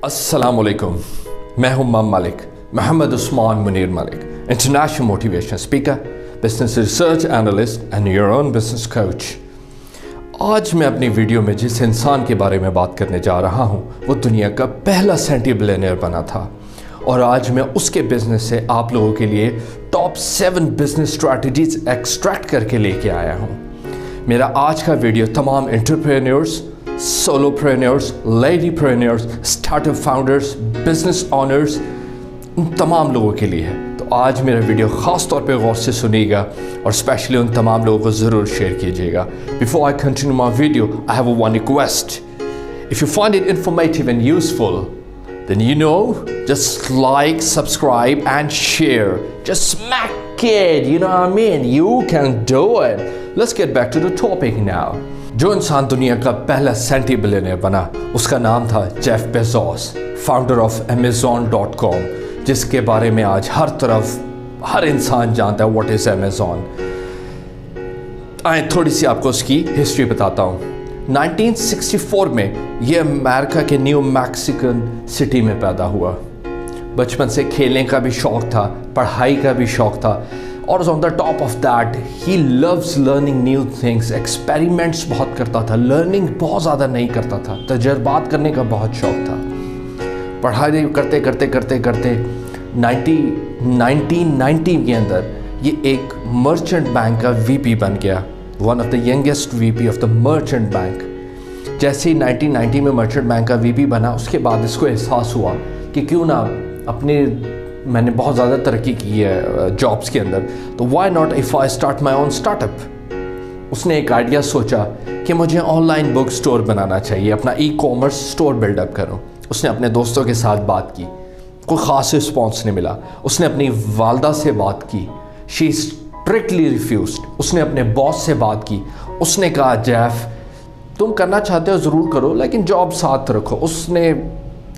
अस्सलामुअलैकुम, मैं हूं मम Malik, Mohammad Usman Munir Malik, international motivation speaker, business research analyst and your own business coach. आज मैं अपनी वीडियो में जिस इंसान के बारे में बात करने जा रहा हूं वो दुनिया का पहला सेंटी बिलियनियर बना था और आज मैं उसके बिजनेस से आप लोगों के लिए टॉप 7 बिजनेस स्ट्रैटेजीज एक्सट्रैक्ट करके लेके आया हूं। मेरा आज का वीडियो तमाम entrepreneurs, solopreneurs, ladypreneurs, startup founders, business owners, उन तमाम लोगों के लिए है। तो आज मेरा वीडियो ख़ास तौर पे गौर से सुनिएगा और स्पेशली उन तमाम लोगों को ज़रूर शेयर कीजिएगा। Before I continue my video, I have one request. If you find it informative and useful, then you know, just like, subscribe and share. Just smack it, you know what I mean? You can do it. Let's get back to the topic now. जो इंसान दुनिया का पहला senti billionaire बना उसका नाम था Jeff Bezos, founder of Amazon.com, जिसके बारे में आज हर तरफ हर इंसान जानता है व्हाट इज़ Amazon। आए थोड़ी सी आपको उसकी हिस्ट्री बताता हूँ। 1964 में ये अमेरिका के न्यू मैक्सिकन सिटी में पैदा हुआ। बचपन से खेलने का भी शौक़ था, पढ़ाई का भी शौक़ था और on the top of that he loves learning new things. Experiments बहुत करता था, लर्निंग बहुत ज़्यादा नहीं करता था, तजर्बात करने का बहुत शौक़ था। पढ़ाई करते करते करते करते 1990 के अंदर ये एक मर्चेंट बैंक का वीपी बन गया, one of the youngest VP of the merchant bank. जैसे ही 1990 में मर्चेंट बैंक का वीपी बना, उसके बाद इसको एहसास हुआ कि क्यों ना मैंने बहुत ज़्यादा तरक्की की है जॉब्स के अंदर, तो why not if I start my own startup. उसने एक आइडिया सोचा कि मुझे ऑनलाइन बुक स्टोर बनाना चाहिए, अपना ई कॉमर्स स्टोर बिल्डअप करूँ। उसने अपने दोस्तों के साथ बात की, कोई ख़ास रिस्पॉन्स नहीं मिला। उसने अपनी वालदा से बात की, शी स्ट्रिक्टली रिफ्यूज्ड। उसने अपने बॉस से बात की, उसने कहा जेफ तुम करना चाहते हो ज़रूर करो लेकिन जॉब साथ रखो। उसने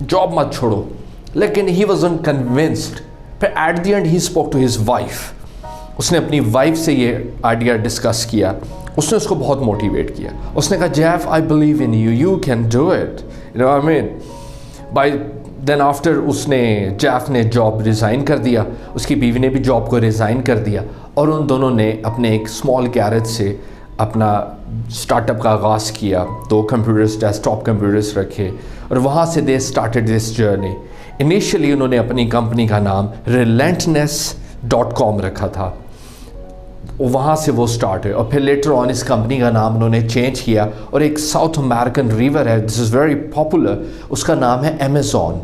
जॉब मत छोड़ो, लेकिन ही वॉजंट कन्विंस्ड। फिर at the end he spoke to his wife. उसने अपनी वाइफ से ये आइडिया डिस्कस किया, उसने उसको बहुत मोटिवेट किया। उसने कहा Jeff I believe in you, you can do it, you know I mean. By then after उसने जेफ ने जॉब रिज़ाइन कर दिया, उसकी बीवी ने भी जॉब को रिज़ाइन कर दिया और उन दोनों ने अपने एक स्मॉल गैरेज से अपना स्टार्टअप का आगाज़ किया। 2 कंप्यूटर्स, डेस्कटॉप कंप्यूटर्स रखे और वहाँ से they started this journey. Initially उन्होंने अपनी कंपनी का नाम relentless.com रखा था, वहाँ से वो स्टार्ट है और फिर लेटर ऑन इस कंपनी का नाम उन्होंने चेंज किया और एक साउथ अमेरिकन रिवर है, दिस इज़ वेरी पॉपुलर, उसका नाम है अमेज़ॉन।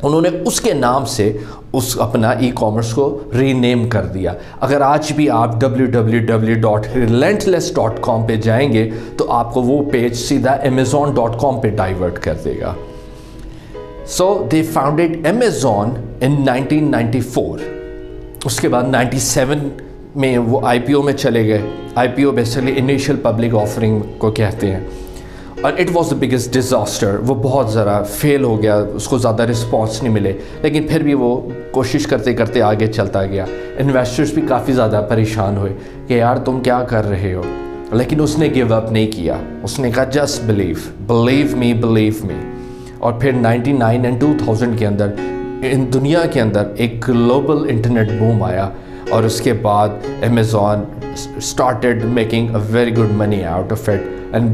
उन्होंने उसके नाम से उस अपना ई कॉमर्स को रीनेम कर दिया। अगर आज भी आप www.relentless.com पे जाएंगे तो आपको वो पेज सीधा Amazon.com पे डाइवर्ट कर देगा। सो दे फाउंडेड Amazon इन 1994। उसके बाद 97 में वो IPO में चले गए। IPO basically initial public offering को कहते हैं और it was the biggest disaster. वो बहुत ज़रा फेल हो गया, उसको ज़्यादा रिस्पॉन्स नहीं मिले, लेकिन फिर भी वो कोशिश करते करते आगे चलता गया। इन्वेस्टर्स भी काफ़ी ज़्यादा परेशान हुए कि यार तुम क्या कर रहे हो, लेकिन उसने गिव अप नहीं किया। उसने कहा जस्ट बिलीव मी। और फिर 99 एंड 2000 के अंदर इन दुनिया के अंदर एक ग्लोबल इंटरनेट बूम आया और उसके बाद Amazon started making a very good money out of it and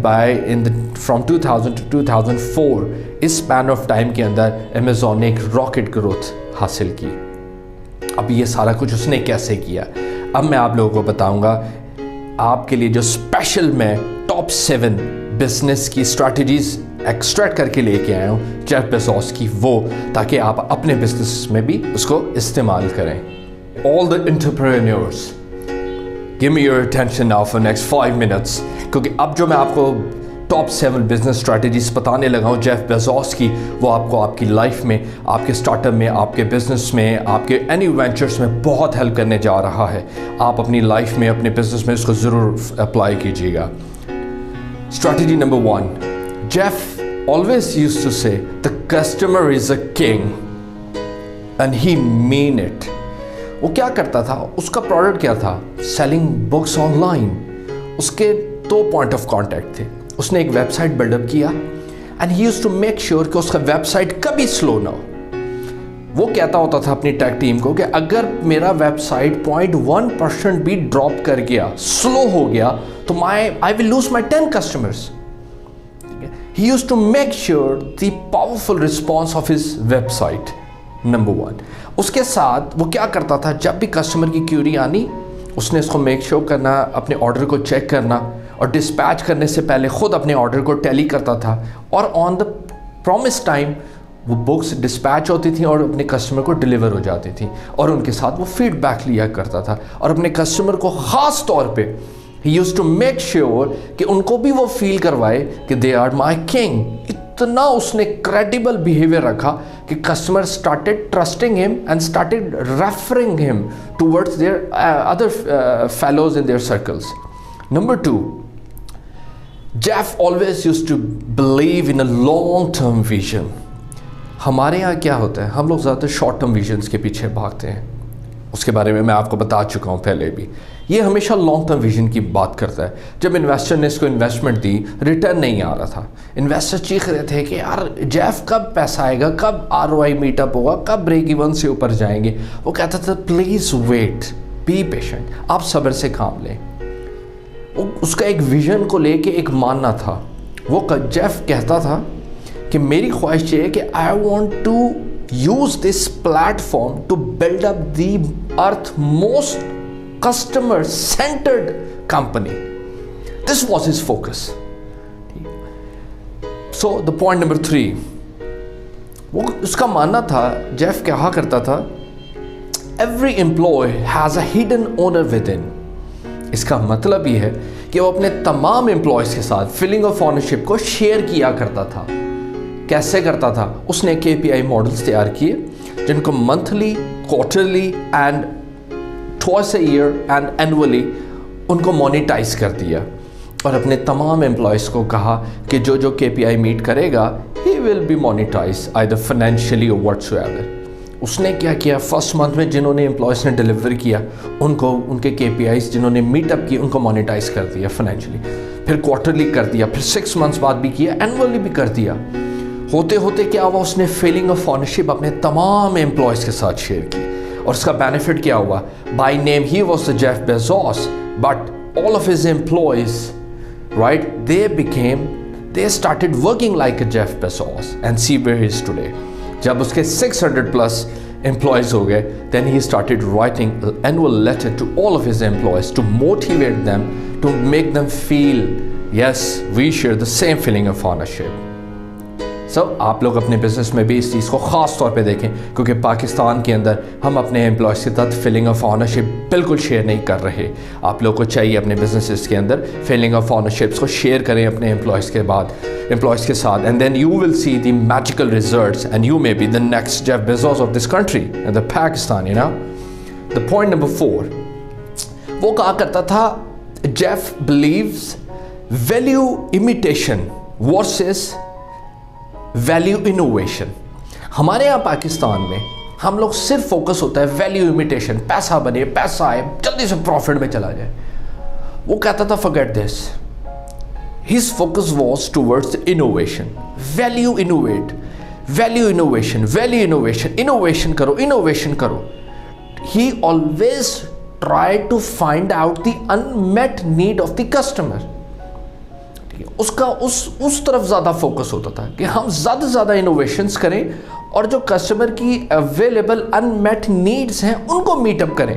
from 2000 to 2004 इस span of time के अंदर Amazon ने एक रॉकेट ग्रोथ हासिल की। अब ये सारा कुछ उसने कैसे किया, अब मैं आप लोगों को बताऊंगा। आपके लिए जो स्पेशल मैं टॉप 7 बिजनेस की स्ट्रैटेजीज एक्सट्रैक्ट करके लेके आया हूँ जेफ बेजोस की, वो ताकि आप अपने बिजनेस में भी उसको इस्तेमाल करें। All the entrepreneurs, give me your attention now for next 5 minutes, क्योंकि अब जो मैं आपको टॉप 7 बिजनेस स्ट्रैटेजीज बताने लगा हूँ जेफ बेजोस की, वो आपको आपकी लाइफ में, आपके स्टार्टअप में, आपके बिजनेस में, आपके एनी वेंचर्स में बहुत हेल्प करने जा रहा है। आप अपनी लाइफ में, अपने बिजनेस में इसको ज़रूर अप्लाई कीजिएगा। Strategy number 1, Jeff always used to say the customer is a king and he mean it। वो क्या करता था, उसका प्रोडक्ट क्या था, सेलिंग बुक्स ऑनलाइन। उसके 2 पॉइंट ऑफ कांटेक्ट थे। उसने एक वेबसाइट बिल्डअप किया and he used to make sure कि उसका वेबसाइट कभी स्लो ना हो। वो कहता होता था अपनी टेक टीम को कि अगर मेरा वेबसाइट 0.1% भी ड्रॉप कर गया, स्लो हो गया, तो I will lose my 10 customers. He used to make sure the powerful response of his website, number 1. उसके साथ वो क्या करता था, जब भी कस्टमर की क्यूरी आनी, उसने इसको मेक श्योर करना, अपने ऑर्डर को चेक करना और डिस्पैच करने से पहले खुद अपने ऑर्डर को टैली करता था, और ऑन द प्रॉमिस टाइम वो बुक्स डिस्पैच होती थी और अपने कस्टमर को डिलीवर हो जाती थी, और उनके साथ वो फीडबैक लिया करता था, और अपने कस्टमर को ख़ास तौर पे He used to make sure कि उनको भी वो फील करवाए कि they are my king। इतना उसने credible behavior रखा कि customer started trusting him and started referring him towards their other fellows in their circles. Number 2, Jeff always used to believe in a long-term vision. हमारे यहाँ क्या होता है, हम लोग ज़्यादातर शॉर्ट टर्म विजन्स के पीछे भागते हैं। उसके बारे में मैं आपको बता चुका हूँ पहले भी। ये हमेशा लॉन्ग टर्म विजन की बात करता है। जब इन्वेस्टर ने इसको इन्वेस्टमेंट दी, रिटर्न नहीं आ रहा था, इन्वेस्टर चीख रहे थे कि यार जेफ कब पैसा आएगा, कब ROI मीटअप होगा, कब ब्रेक इवन से ऊपर जाएंगे। वो कहता था प्लीज़ वेट, बी पेशेंट, आप सब्र से काम लें। उसका एक विजन को लेके एक मानना था। वो जेफ कहता था कि मेरी ख्वाहिश ये है कि I want to use this platform to build up the earth most customer centered company. This was his focus. So the point number 3, वो उसका मानना था, जेफ कहा करता था, every employee has a hidden owner within. इसका मतलब ये है कि वो अपने तमाम एम्प्लॉयज़ के साथ फीलिंग ऑफ ओनरशिप को शेयर किया करता था। कैसे करता था? उसने KPI मॉडल्स तैयार किए जिनको monthly, quarterly and twice a year and annually उनको मोनेटाइज कर दिया, और अपने तमाम एम्प्लॉयज़ को कहा कि जो जो KPI मीट करेगा he will be monetize either financially और व्हाटसोएवर। उसने क्या किया, फर्स्ट मंथ में जिन्होंने एम्प्लॉयज़ ने डिलीवर किया उनको उनके KPIs जिन्होंने मीटअप किए उनको मोनेटाइज कर दिया फाइनेंशियली, फिर क्वार्टरली कर दिया, फिर 6 मंथ्स बाद भी किया, एनुअली भी कर दिया। होते होते क्या हुआ, उसने फीलिंग ऑफ ओनरशिप अपने तमाम एम्प्लॉयज़ के साथ शेयर की, और उसका बेनिफिट क्या हुआ, by name he was the Jeff Bezos, but all of his employees, right, they started working like a Jeff Bezos and see where he is today. जब उसके 600 प्लस एम्प्लॉयज़ हो गए, then he started writing annual letter to all of his employees to motivate them, to make them feel yes we share the same feeling of ownership. आप लोग अपने business में भी इस चीज़ को ख़ास तौर पे देखें, क्योंकि पाकिस्तान के अंदर हम अपने एम्प्लॉयज़ के साथ फीलिंग ऑफ ओनरशिप बिल्कुल शेयर नहीं कर रहे। आप लोग को चाहिए अपने बिजनेसेस के अंदर फीलिंग ऑफ ओनरशिप्स को शेयर करें अपने एम्प्लॉयज़ के साथ, and then you will see the magical results and you may be the next Jeff Bezos of this country and the Pakistan, you know. The point number 4, वो कहा करता था, Jeff believes value imitation versus value innovation. हमारे यहाँ पाकिस्तान में हम लोग सिर्फ फोकस होता है वैल्यू इमिटेशन, पैसा बने, पैसा आए, जल्दी से प्रॉफिट में चला जाए। वो कहता था forget this, his focus was towards innovation, value innovate, value innovation, value innovation, innovation करो, इनोवेशन करो। He always try to find out the unmet need of the customer. उसका उस तरफ ज़्यादा फोकस होता था कि हम ज़्यादा से ज़्यादा इनोवेशंस करें और जो कस्टमर की अवेलेबल अनमेट नीड्स हैं उनको मीटअप करें,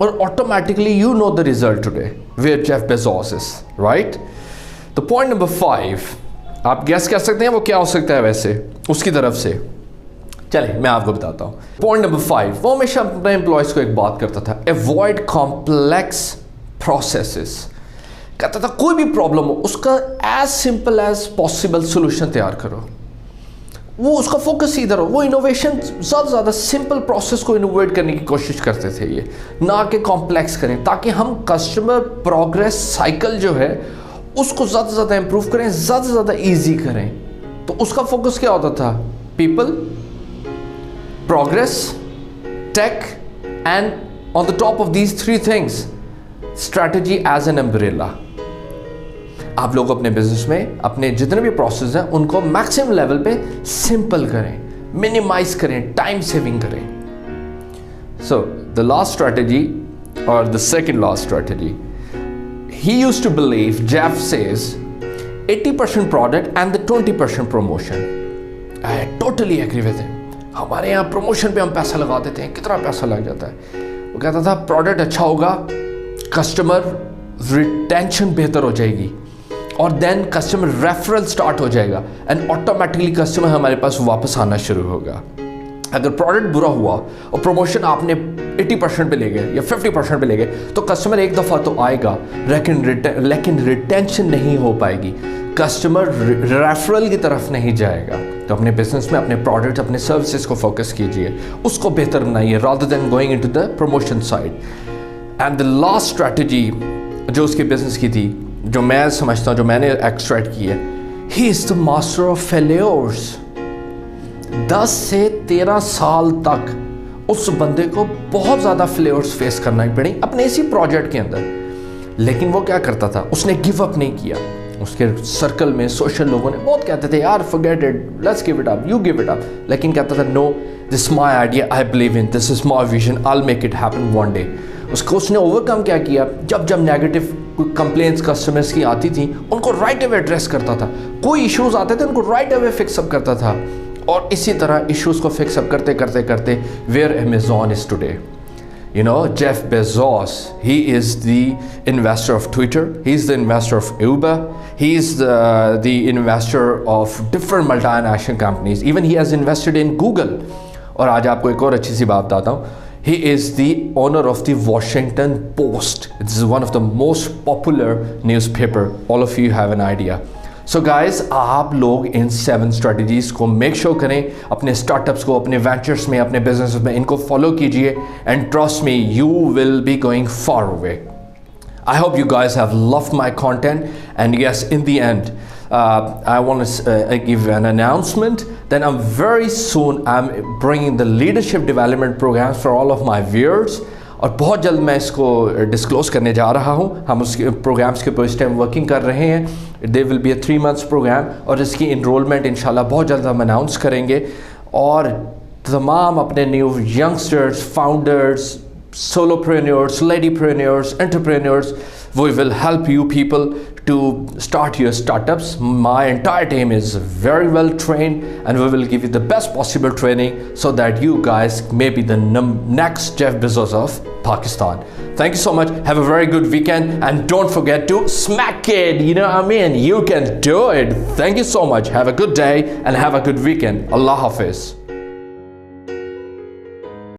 और automatically you know the result today where Jeff Bezos is, right. तो पॉइंट नंबर 5, आप गेस कर सकते हैं वो क्या हो सकता है वैसे उसकी तरफ से। चलिए मैं आपको बताता हूँ। पॉइंट नंबर 5, वो हमेशा अपने एम्प्लॉयज़ को एक बात करता था, अवॉइड कॉम्प्लेक्स प्रोसेसेस। कहता था कोई भी प्रॉब्लम हो उसका as simple as possible solution तैयार करो। वो उसका फोकस इधर हो, वो इनोवेशन ज़्यादा सिंपल प्रोसेस को इनोवेट करने की कोशिश करते थे, ये ना कि कॉम्प्लेक्स करें, ताकि हम कस्टमर प्रोग्रेस साइकिल जो है उसको ज़्यादा से ज़्यादा इम्प्रूव करें, ज़्यादा से ज़्यादा ईजी करें। तो उसका फोकस क्या होता था, people, progress, tech, and on the top of these 3 things strategy as an umbrella. आप लोग अपने बिजनेस में अपने जितने भी प्रोसेस हैं उनको मैक्सिमम लेवल पे सिंपल करें, मिनिमाइज करें, टाइम सेविंग करें. सो द लास्ट स्ट्रेटजी और the second last strategy, he used to believe, Jeff says, 80% product and the 20% promotion. I totally agree with him. हमारे यहाँ प्रमोशन पे हम पैसा लगा देते हैं, कितना पैसा लग जाता है. वो कहता था प्रोडक्ट अच्छा होगा, कस्टमर रिटेंशन बेहतर हो जाएगी और देन कस्टमर रेफरल स्टार्ट हो जाएगा एंड ऑटोमेटिकली कस्टमर हमारे पास वापस आना शुरू होगा. अगर प्रोडक्ट बुरा हुआ और प्रमोशन आपने 80% पे ले गए या 50% पे ले गए तो कस्टमर एक दफ़ा तो आएगा लेकिन रिटेंशन नहीं हो पाएगी, कस्टमर रेफरल की तरफ नहीं जाएगा. तो अपने बिजनेस में अपने प्रोडक्ट, अपने सर्विसेज को फोकस कीजिए, उसको बेहतर बनाइए rather than going into the promotion side. And the last strategy जो उसके बिजनेस की थी, जो मैं समझता हूँ, जो मैंने एक्सट्रैक्ट की है, he is the master of failures. 10 से 13 साल तक उस बंदे को बहुत ज़्यादा फेल्योर्स फेस करना ही पड़ी अपने इसी प्रोजेक्ट के अंदर. लेकिन वो क्या करता था, उसने गिव अप नहीं किया. उसके सर्कल में सोशल लोगों ने बहुत कहते थे यार forget it, let's give it up, you give it up. लेकिन कहता था no, this my idea, I believe in, this is my vision, I will make it happen one day. उसने ओवरकम क्या किया, जब नेगेटिव कंप्लेंट्स कस्टमर्स की आती थी उनको राइट अवे एड्रेस करता था. कोई इश्यूज आते थे उनको राइट अवे फिक्स अप करता था. और इसी तरह इश्यूज को फिक्स अप करते करते करते where Amazon is today. You know, Jeff Bezos, he is the investor of Twitter, he's the investor of Uber, he's the investor of different multinational companies, even he has invested in Google. और आज आपको एक और अच्छी सी बात बताता हूँ, he is the owner of the Washington Post. This is one of the most popular newspaper, all of you have an idea. So guys, आप लोग इन 7 स्ट्रेटजीज़ को मेक श्योर करें, अपने स्टार्टअप्स को, अपने वेंचर्स में, अपने बिजनेस में इनको फॉलो कीजिए and trust me, you will be going far away. I hope you guys have loved my content, and yes, in the end, I want to give an announcement. Then very soon I'm bringing the leadership development programs for all of my viewers. और बहुत जल्द मैं इसको disclose करने जा रहा हूँ. हम उसके प्रोग्राम्स के ऊपर इस टाइम वर्किंग कर रहे हैं. They will be 3 months program और इसकी इनरोलमेंट इंशाल्लाह बहुत जल्द हम अनाउंस करेंगे. और तमाम अपने new youngsters, founders, solopreneurs, ladypreneurs, entrepreneurs, we will help you people to start your startups. My entire team is very well trained and we will give you the best possible training so that you guys may be the next Jeff Bezos of Pakistan. Thank you so much. Have a very good weekend and don't forget to smack it. You know what I mean? You can do it. Thank you so much. Have a good day and have a good weekend. Allah Hafiz.